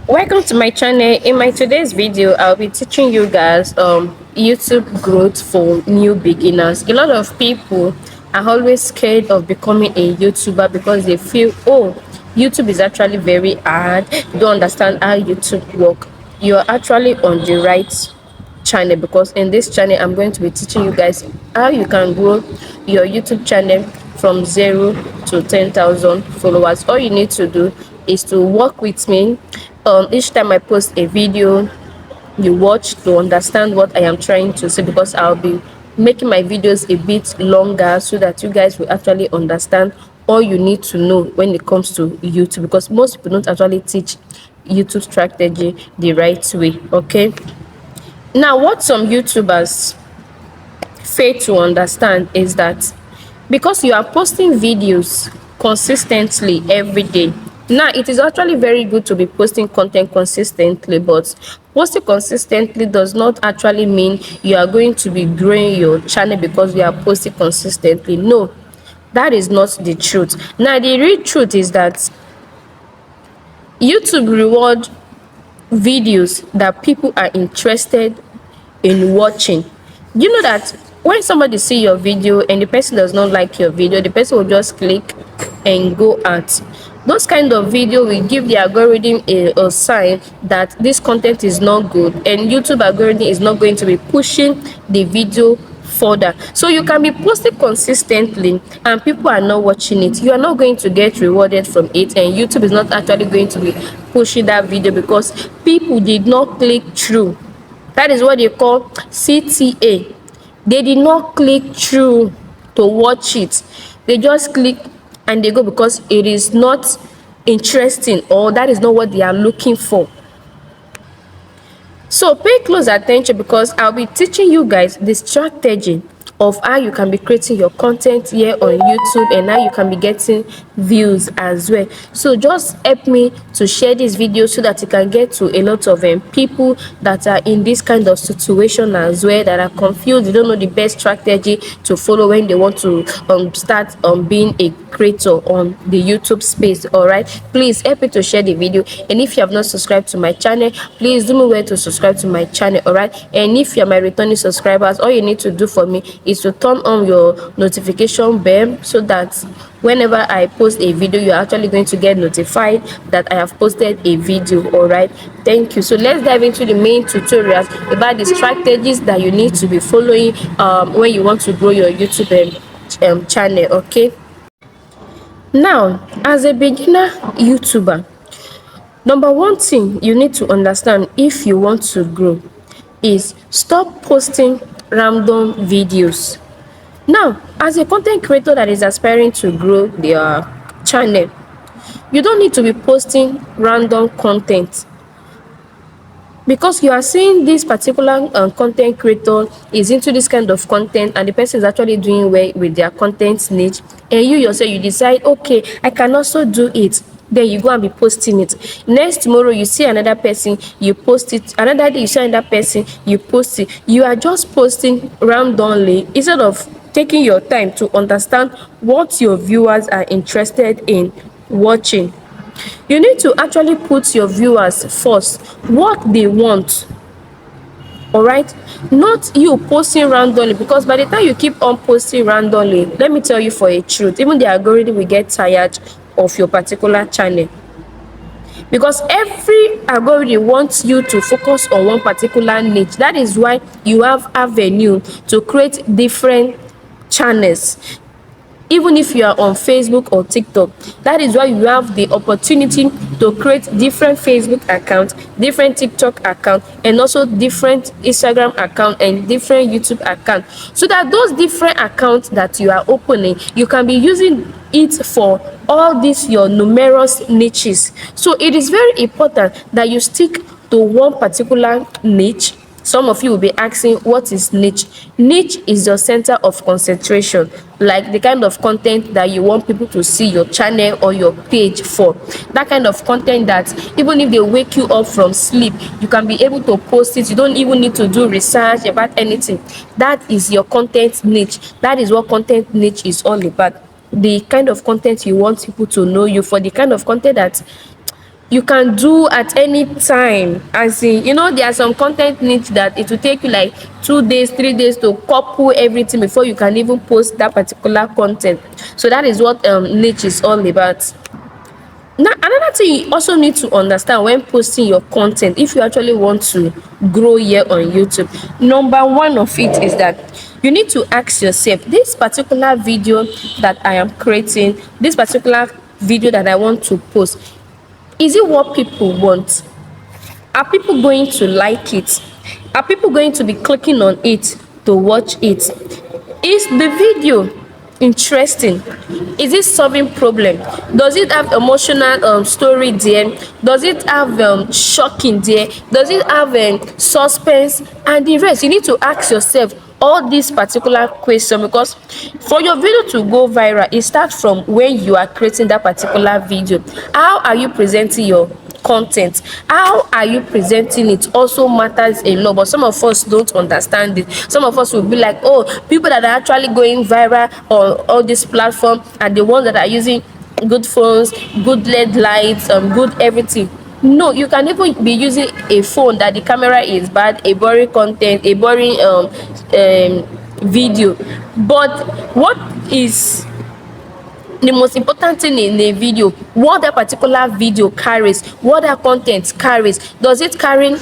Welcome to my channel. In my today's video, I'll be teaching you guys YouTube growth for new beginners. A lot of people are always scared of becoming a YouTuber because they feel, oh, YouTube is actually very hard. You don't understand how YouTube work. You're actually on the right channel, because in this channel I'm going to be teaching you guys how you can grow your YouTube channel from 0 to 10,000 followers. All you need to do is to work with me. Each time I post a video, you watch to understand what I am trying to say, because I'll be making my videos a bit longer so that you guys will actually understand all you need to know when it comes to YouTube, because most people don't actually teach YouTube strategy the right way. Okay, now what some YouTubers fail to understand is that because you are posting videos consistently every day, now it is actually very good to be posting content consistently, but posting consistently does not actually mean you are going to be growing your channel because you are posting consistently. No, that is not the truth. Now the real truth is that YouTube reward videos that people are interested in watching. You know that when somebody see your video and the person does not like your video, the person will just click and go out. Those kind of video will give the algorithm a sign that this content is not good, and YouTube algorithm is not going to be pushing the video further. So you can be posting consistently and people are not watching it, you are not going to get rewarded from it, and YouTube is not actually going to be pushing that video because people did not click through. That is what they call CTA. They did not click through to watch it. They just click and they go because it is not interesting, or that is not what they are looking for. So pay close attention, because I'll be teaching you guys the strategy of how you can be creating your content here on YouTube and how you can be getting views as well. So just help me to share this video so that you can get to a lot of people that are in this kind of situation as well, that are confused, they don't know the best strategy to follow when they want to start being a creator on the YouTube space. All right, please help me to share the video, and if you have not subscribed to my channel, please do me well to subscribe to my channel. All right, and if you're my returning subscribers, all you need to do for me is to turn on your notification bell so that whenever I post a video, you're actually going to get notified that I have posted a video. All right, thank you. So let's dive into the main tutorials about the strategies that you need to be following when you want to grow your YouTube channel. Okay, now as a beginner YouTuber, number one thing you need to understand if you want to grow is stop posting random videos. Now, as a content creator that is aspiring to grow their channel, you don't need to be posting random content, because you are seeing this particular content creator is into this kind of content and the person is actually doing well with their content niche, and you yourself you decide, okay, I can also do it. Then you go and be posting it. Next tomorrow you see another person, you post it. Another day you see another person, you post it. You are just posting randomly instead of taking your time to understand what your viewers are interested in watching. You need to actually put your viewers first, what they want. All right, not you posting randomly, because by the time you keep on posting randomly, let me tell you for a truth, even the algorithm will get tired of your particular channel, because every algorithm wants you to focus on one particular niche. That is why you have avenue to create different channels. Even if you are on Facebook or TikTok, that is why you have the opportunity to create different Facebook accounts, different TikTok accounts, and also different Instagram account and different YouTube accounts, so that those different accounts that you are opening, you can be using it for all these your numerous niches. So it is very important that you stick to one particular niche. Some of you will be asking, what is niche? Niche is your center of concentration, like the kind of content that you want people to see your channel or your page for. That kind of content that even if they wake you up from sleep, you can be able to post it. You don't even need to do research about anything. That is your content niche. That is what content niche is all about. The kind of content you want people to know you for, the kind of content that you can do at any time. As in, there are some content niche that it will take you like 2 days, 3 days to couple everything before you can even post that particular content. So that is what niche is all about. Now, another thing you also need to understand when posting your content, if you actually want to grow here on YouTube, number one of it is that you need to ask yourself, this particular video that I am creating, this particular video that I want to post, is it what people want? Are people going to like it? Are people going to be clicking on it to watch it? Is the video interesting? Is it solving problem? Does it have emotional story there? Does it have shocking there? Does it have suspense and the rest? You need to ask yourself all these particular question, because for your video to go viral, it starts from when you are creating that particular video. How are you presenting your content? How are you presenting it also matters a lot, but some of us don't understand it. Some of us will be like, oh, people that are actually going viral on all this platform are the ones that are using good phones, good LED lights, good everything. No, you can even be using a phone that the camera is bad, a boring content, a boring video. But what is the most important thing in a video? What that particular video carries, what that content carries. Does it carry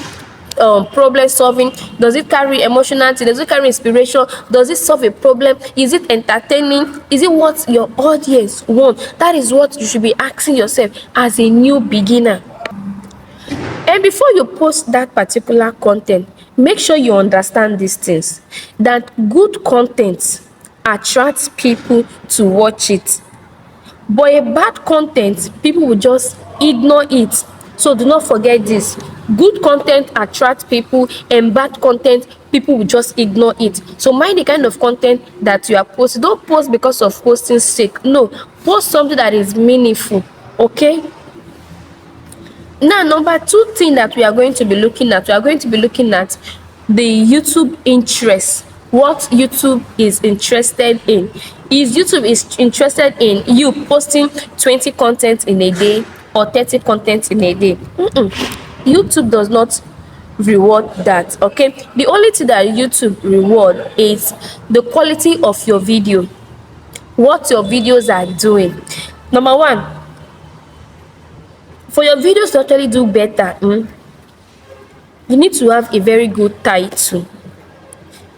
problem solving? Does it carry emotional thing? Does it carry inspiration? Does it solve a problem? Is it entertaining? Is it what your audience want? That is what you should be asking yourself as a new beginner. And before you post that particular content, make sure you understand these things, that good content attracts people to watch it, but a bad content, people will just ignore it. So do not forget this: good content attracts people, and bad content, people will just ignore it. So mind the kind of content that you are posting. Don't post because of posting sake. No, post something that is meaningful. Okay. Now, number two thing that we are going to be looking at, the YouTube interest. What YouTube is interested in. Is YouTube is interested in you posting 20 content in a day or 30 content in a day? YouTube does not reward that. Okay, the only thing that YouTube reward is the quality of your video, what your videos are doing. Number one, for your videos to actually do better, you need to have a very good title,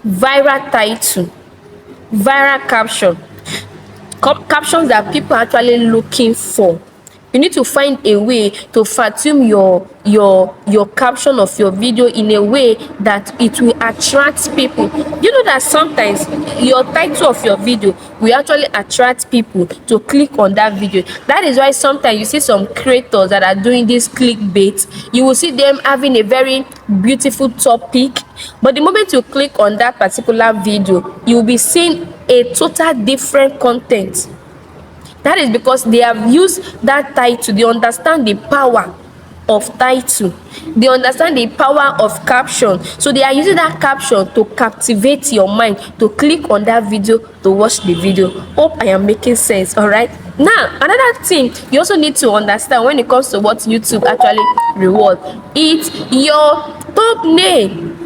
viral title, viral caption, captions that people are actually looking for. You need to find a way to fathom your caption of your video in a way that it will attract people. You know that sometimes your title of your video will actually attract people to click on that video. That is why sometimes you see some creators that are doing this clickbait. You will see them having a very beautiful topic, but the moment you click on that particular video, you will be seeing a total different content. That is because they have used that title. They understand the power of title. They understand the power of caption. So they are using that caption to captivate your mind, to click on that video, to watch the video. Hope I am making sense. All right. Now, another thing you also need to understand when it comes to what YouTube actually reward, it's your thumbnail.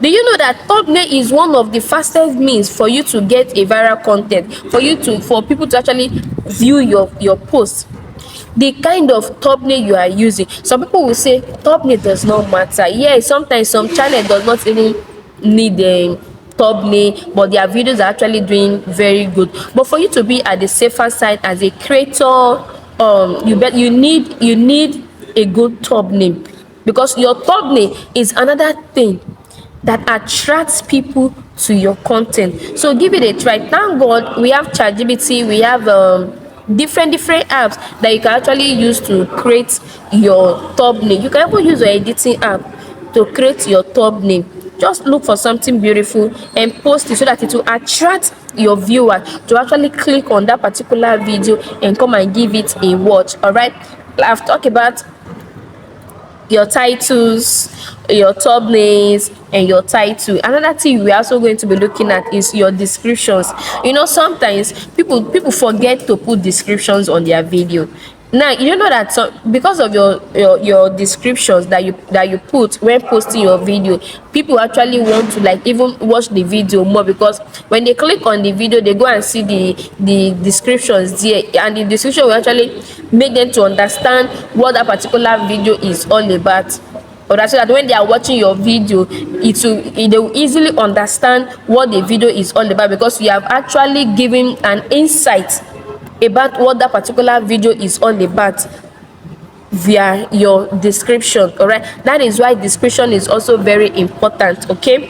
Do you know that thumbnail is one of the fastest means for you to get a viral content, for people to actually view your post? The kind of thumbnail you are using. Some people will say thumbnail does not matter. Yeah, sometimes some channel does not even need a thumbnail, but their videos are actually doing very good. But for you to be at the safer side as a creator, you need a good thumbnail, because your thumbnail is another thing that attracts people to your content. So give it a try. Thank God we have ChatGPT, we have different apps that you can actually use to create your thumbnail. You can even use your editing app to create your thumbnail. Just look for something beautiful and post it so that it will attract your viewer to actually click on that particular video and come and give it a watch. All right, I've talked about your titles, your thumbnails, and your title. Another thing we're also going to be looking at is your descriptions. Sometimes people forget to put descriptions on their video. Now you know that because of your descriptions that you put when posting your video, people actually want to like even watch the video more, because when they click on the video they go and see the descriptions there, and the description will actually make them to understand what that particular video is all about. Or so that when they are watching your video, they will easily understand what the video is all about, because you have actually given an insight about what that particular video is all about via your description. All right, that is why description is also very important. Okay,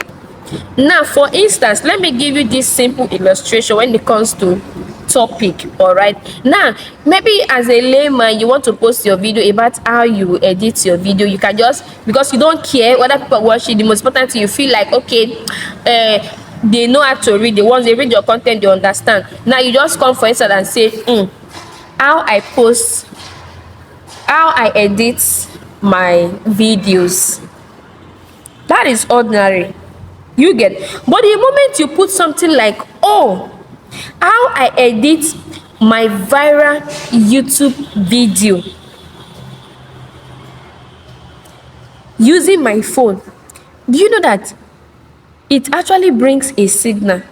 now for instance, let me give you this simple illustration when it comes to topic. All right, now maybe as a layman you want to post your video about how you edit your video. You can just, because you don't care whether people watch it, the most important thing, you feel like okay, they know how to read. The ones they read your content, they understand. Now you just come for instance and say how I post, how I edit my videos. That is ordinary, you get. But the moment you put something like, oh, how I edit my viral YouTube video using my phone, do you know that it actually brings a signal?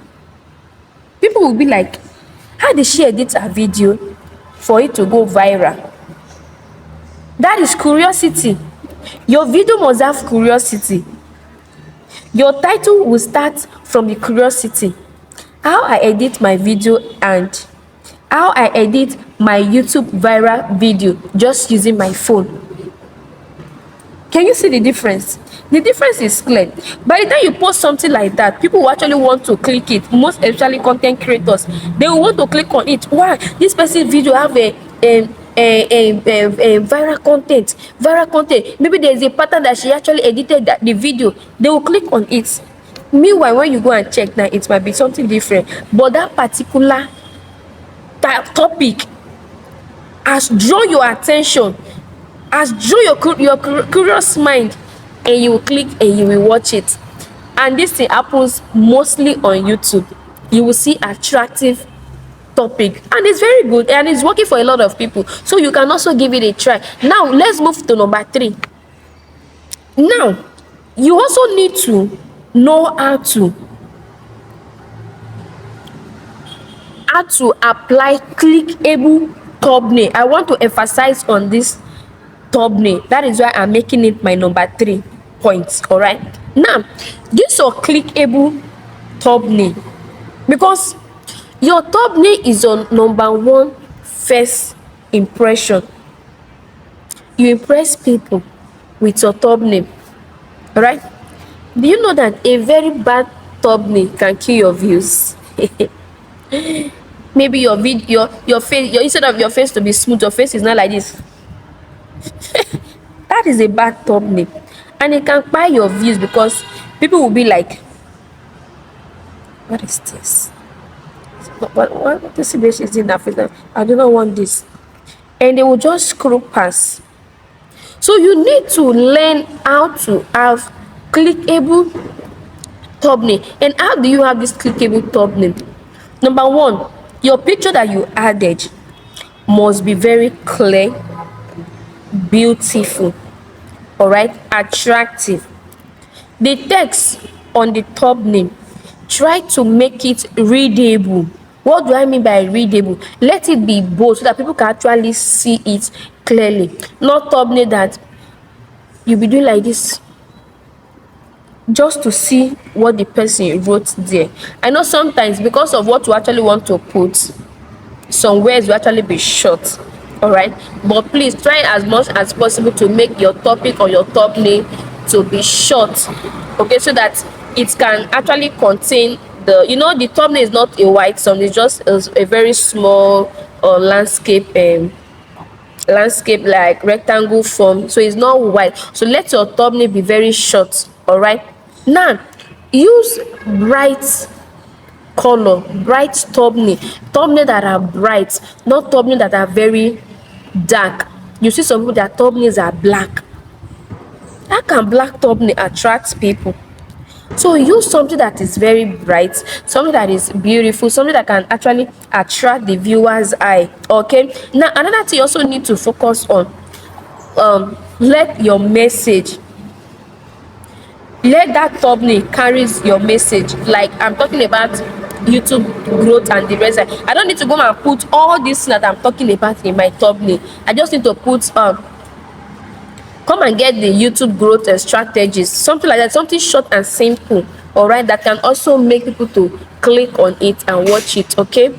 People will be like, how did she edit her video for it to go viral? That is curiosity. Your video must have curiosity. Your title will start from the curiosity. How I edit my video and how I edit my YouTube viral video just using my phone. Can you see the difference? The difference is clear. By the time you post something like that, people will actually want to click it. Most especially content creators, they will want to click on it. Why? This person's video have a viral content. Maybe there's a pattern that she actually edited the video. They will click on it. Meanwhile, when you go and check, now it might be something different, but that particular topic has drawn your attention, has drawn your curious mind, and you will click and you will watch it. And this thing happens mostly on YouTube. You will see attractive topic and it's very good and it's working for a lot of people, so you can also give it a try. Now let's move to number 3. Now you also need to know how to apply clickable thumbnail. I want to emphasize on this thumbnail. That is why I'm making it my number 3 points. All right, now this your clickable thumbnail, because your thumbnail is on number 1 first impression. You impress people with your thumbnail. All right, do you know that a very bad thumbnail can kill your views? Maybe your video, your face, instead of your face to be smooth, your face is not like this. That is a bad thumbnail, and it can buy your views, because people will be like, what is this? What this image is in Africa? I do not want this, and they will just scroll past. So you need to learn how to have clickable thumbnail. And how do you have this clickable thumbnail? Number 1, your picture that you added must be very clear, beautiful, all right, attractive. The text on the thumbnail, try to make it readable. What do I mean by readable? Let it be bold so that people can actually see it clearly. Not thumbnail that you be doing like this just to see what the person wrote there. I know sometimes because of what you actually want to put, some words will actually be short. All right, but please try as much as possible to make your topic or your thumbnail to be short, okay, so that it can actually contain the, you know, the thumbnail is not a wide sum, it's just a very small landscape like rectangle form, so it's not wide. So let your thumbnail be very short. All right, now use bright color, bright thumbnail that are bright, not thumbnail that are very dark. You see some people, their thumbnails are black. How can black thumbnail attract people? So use something that is very bright, something that is beautiful, something that can actually attract the viewer's eye. Okay, now another thing you also need to focus on, let your message, let that thumbnail carries your message. Like I'm talking about YouTube growth and the rest. I don't need to go and put all this that I'm talking about in my thumbnail. I just need to put come and get the YouTube growth strategies, something like that, something short and simple, all right, that can also make people to click on it and watch it. Okay,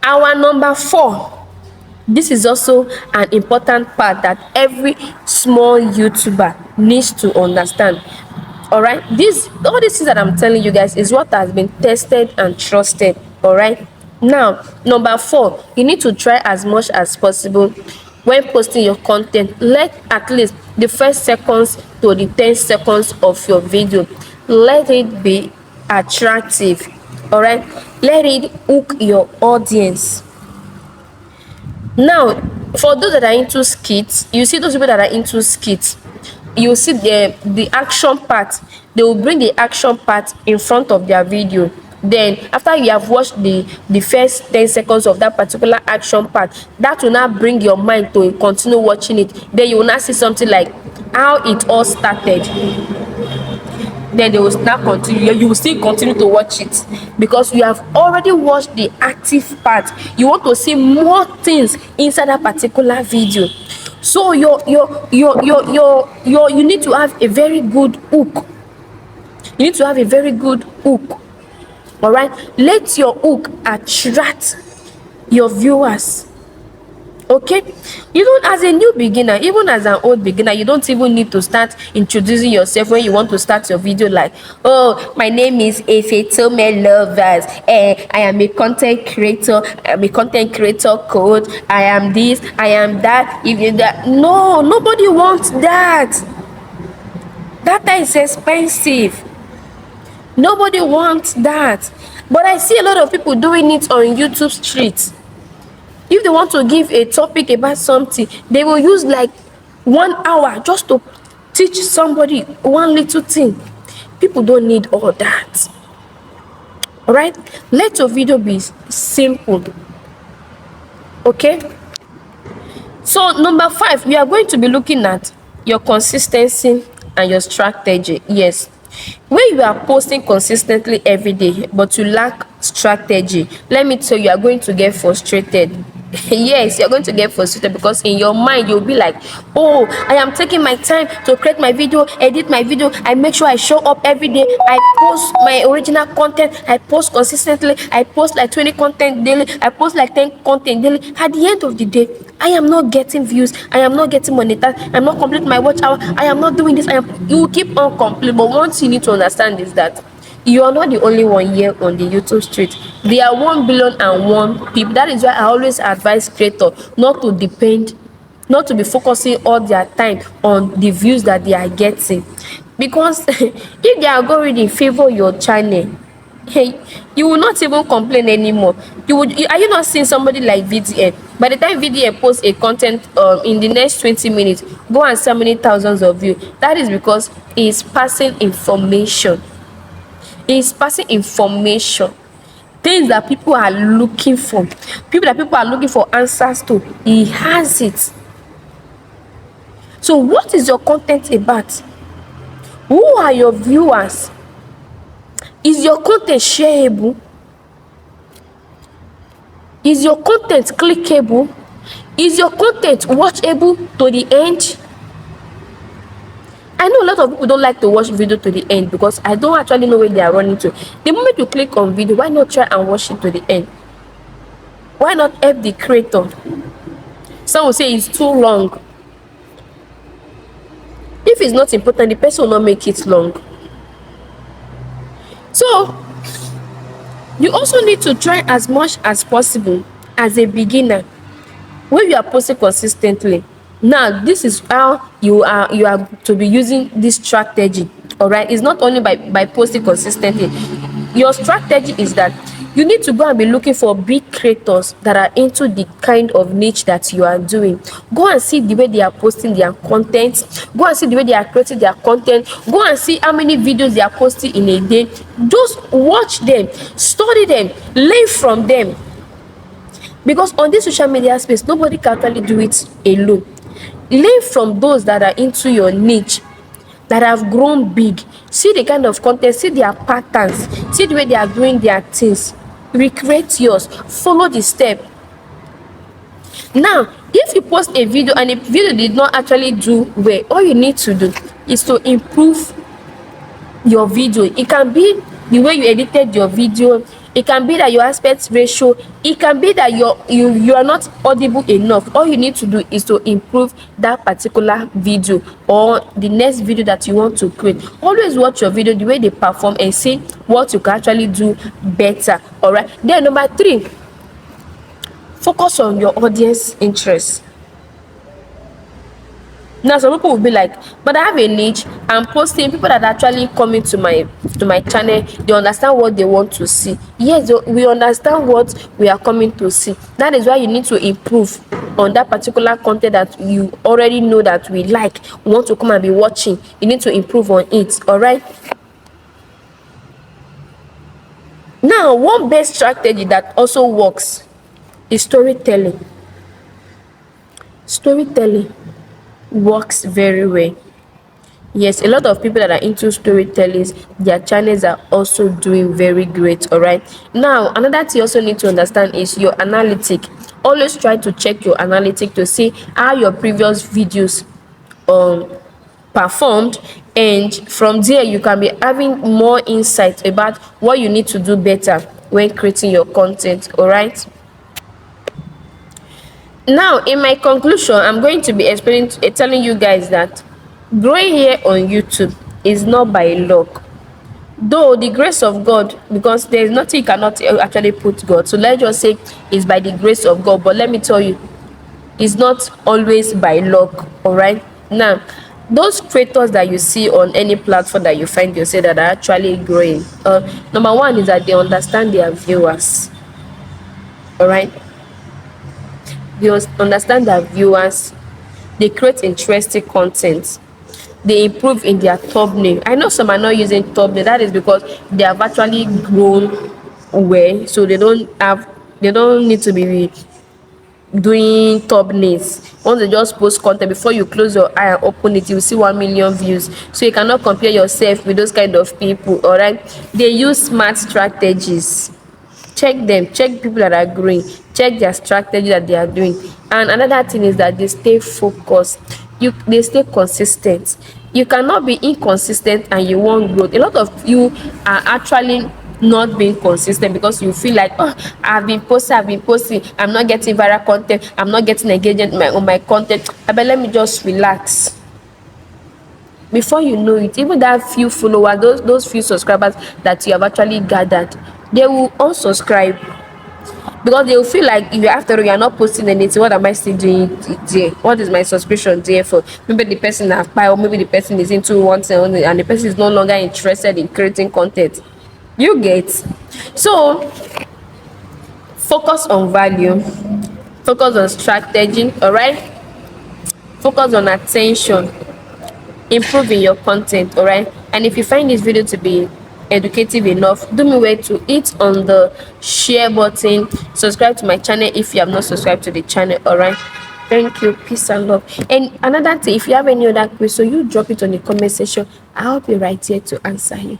our number 4, this is also an important part that every small YouTuber needs to understand. All right, this, all these things that I'm telling you guys is what has been tested and trusted. All right, now number 4, you need to try as much as possible when posting your content, let at least the first seconds to the 10 seconds of your video, let it be attractive. All right, let it hook your audience. Now for those that are into skits, you see those people that are into skits, you see the action part, they will bring the action part in front of their video. Then after you have watched the first 10 seconds of that particular action part, that will now bring your mind to continue watching it. Then you will now see something like how it all started. Then they will now continue, you will still continue to watch it because you have already watched the active part. You want to see more things inside that particular video. So you need to have a very good hook. You need to have a very good hook. All right, let your hook attract your viewers. Okay, even as a new beginner, even as an old beginner, you don't even need to start introducing yourself when you want to start your video like, oh, my name is Y0uTube lovers, and I am a content creator, I am a content creator coach, I am this, I am that. If you that, no, nobody wants that. Data is expensive. Nobody wants that. But I see a lot of people doing it on YouTube streets. If they want to give a topic about something, they will use like 1 hour just to teach somebody one little thing. People don't need all that. All right, let your video be simple. Okay, so number 5, we are going to be looking at your consistency and your strategy. Yes, when you are posting consistently every day but you lack strategy, let me tell you, you are going to get frustrated. Yes, you're going to get frustrated because in your mind you'll be like, oh, I am taking my time to create my video, edit my video, I make sure I show up every day, I post my original content, I post consistently, I post like 20 content daily, I post like 10 content daily. At the end of the day, I am not getting views, I am not getting monetized, I'm not completing my watch hour, I am not doing this, you will keep on complaining. But once you need to understand is that you are not the only one here on the YouTube street. There are 1,000,000,001 people. That is why I always advise creators not to depend, not to be focusing all their time on the views that they are getting. Because if the algorithm favor your channel, hey, you will not even complain anymore. Are you not seeing somebody like VDM? By the time VDM posts a content in the next 20 minutes, go and see how many thousands of views. That is because he is passing information. Is passing information, things that people are looking for, people are looking for answers to. He has it. So what is your content about? Who are your viewers? Is your content shareable? Is your content clickable? Is your content watchable to the end? I know a lot of people don't like to watch video to the end because I don't actually know where they are running to. The moment you click on video, why not try and watch it to the end? Why not help the creator? Some will say it's too long. If it's not important, the person will not make it long. So you also need to try as much as possible as a beginner when you are posting consistently. Now this is how you are to be using this strategy. All right, it's not only by posting consistently. Your strategy is that You need to go and be looking for big creators that are into the kind of niche that you are doing. Go and see the way they are posting their content. Go and see the way they are creating their content. Go and see how many videos they are posting in a day. Just watch them, study them, learn from them. Because on this social media space, nobody can actually do it alone. Learn from those that are into your niche, that have grown big. See the kind of content, see their patterns, see the way they are doing their things. Recreate yours, follow the step. Now, if you post a video and a video did not actually do well, all you need to do is to improve your video. It can be the way you edited your video, it can be that your aspect ratio, it can be that you are not audible enough. All you need to do is to improve that particular video or the next video that you want to create. Always watch your video, the way they perform, and see what you can actually do better. All right, then number 3, focus on your audience interest. Now some people will be like, but I have a niche, I'm posting, people that are actually coming to my channel, they understand what they want to see. Yes, we understand what we are coming to see. That is why you need to improve on that particular content that you already know that we like, we want to come and be watching. You need to improve on it. All right, now one best strategy that also works is storytelling. Storytelling works very well. Yes, a lot of people that are into storytelling, their channels are also doing very great. All right, now another thing you also need to understand is your analytic. Always try to check your analytic to see how your previous videos performed, and from there you can be having more insight about what you need to do better when creating your content. All right, now in my conclusion, I'm going to be explaining telling you guys that growing here on YouTube is not by luck, though the grace of God, because there is nothing you cannot actually put God, so let's just say it's by the grace of God. But let me tell you, it's not always by luck. All right, now those creators that you see on any platform that you find yourself that are actually growing, number one is that they understand their viewers. All right, they understand their viewers, they create interesting content, they improve in their thumbnail. I know some are not using thumbnail, that is because they have actually grown well, so they don't need to be doing thumbnails. Once they just post content, before you close your eye and open it, you see 1 million views. So you cannot compare yourself with those kind of people. All right, they use smart strategies. Check them, check people that are growing, check their strategy that they are doing. And another thing is that they stay focused, they stay consistent. You cannot be inconsistent and you want growth. A lot of you are actually not being consistent because you feel like, oh, I've been posting, I'm not getting viral content, I'm not getting engagement on my content, but let me just relax. Before you know it, even that few followers, those few subscribers that you have actually gathered, they will unsubscribe, because they will feel like, if you after all you are not posting anything, what am I still doing there? What is my subscription there for? Maybe the person have buy, or maybe the person is into one thing only, and the person is no longer interested in creating content. You get? So focus on value, focus on strategy. All right, focus on attention, improving your content. All right, and if you find this video to be educative enough, do me well to hit on the share button, subscribe to my channel if you have not subscribed to the channel. All right, thank you, peace and love. And another thing, if you have any other question, you drop it on the comment section. I'll be right here to answer you.